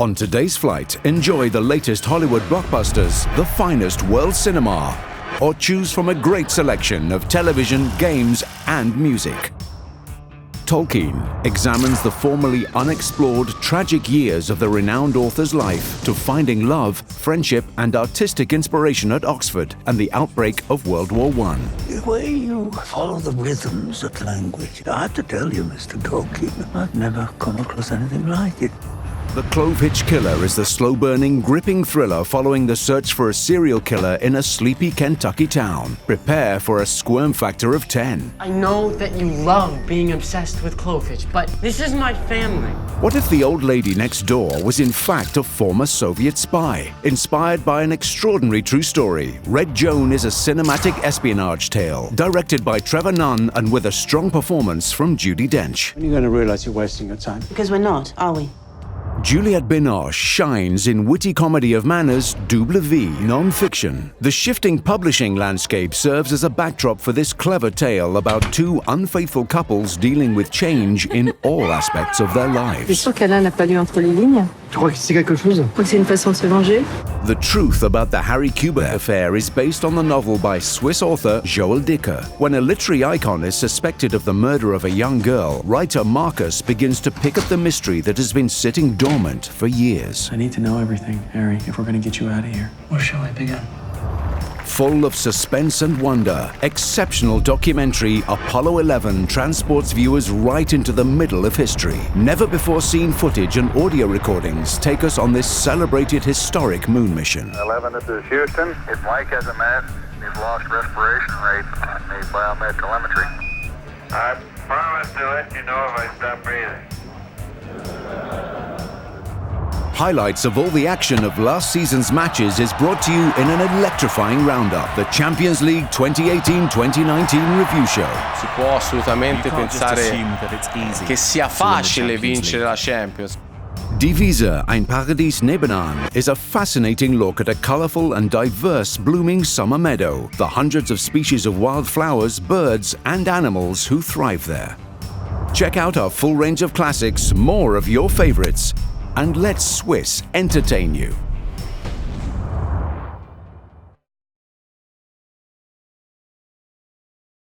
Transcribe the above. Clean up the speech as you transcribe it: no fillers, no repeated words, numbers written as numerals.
On today's flight, enjoy the latest Hollywood blockbusters, the finest world cinema, or choose from a great selection of television, games, and music. Tolkien examines the formerly unexplored tragic years of the renowned author's life to finding love, friendship, and artistic inspiration at Oxford and the outbreak of World War I. The way you follow the rhythms of language, I have to tell you, Mr. Tolkien, I've never come across anything like it. The Clove Hitch Killer is the slow-burning, gripping thriller following the search for a serial killer in a sleepy Kentucky town. Prepare for a squirm factor of 10. I know that you love being obsessed with Clove Hitch, but this is my family. What if the old lady next door was in fact a former Soviet spy? Inspired by an extraordinary true story, Red Joan is a cinematic espionage tale, directed by Trevor Nunn and with a strong performance from Judi Dench. When are you going to realize you're wasting your time? Because we're not, are we? Juliette Binoche shines in witty comedy of manners, double V, non-fiction. The shifting publishing landscape serves as a backdrop for this clever tale about two unfaithful couples dealing with change in all aspects of their T'es lives. sûr qu'Alain n'a pas lu entre les lignes? Tu crois que c'est quelque chose? Ou que c'est une façon de se venger? The truth about the Harry Kubert affair is based on the novel by Swiss author Joel Dicker. When a literary icon is suspected of the murder of a young girl, writer Marcus begins to pick up the mystery that has been sitting dormant for years. I need to know everything, Harry, if we're going to get you out of here. Where shall I begin? Full of suspense and wonder, exceptional documentary Apollo 11 transports viewers right into the middle of history. Never-before-seen footage and audio recordings take us on this celebrated historic moon mission. 11, this is Houston. If Mike has a mask, he's lost respiration rate. Needs biomed telemetry. I promise to let you know if I stop breathing. Highlights of all the action of last season's matches is brought to you in an electrifying roundup, the Champions League 2018-2019 review show. Si può assolutamente pensare che sia facile vincere la Champions. Die Wiese, ein Paradies nebenan, is a fascinating look at a colorful and diverse blooming summer meadow, the hundreds of species of wildflowers, birds, and animals who thrive there. Check out our full range of classics, more of your favorites, and let Swiss entertain you.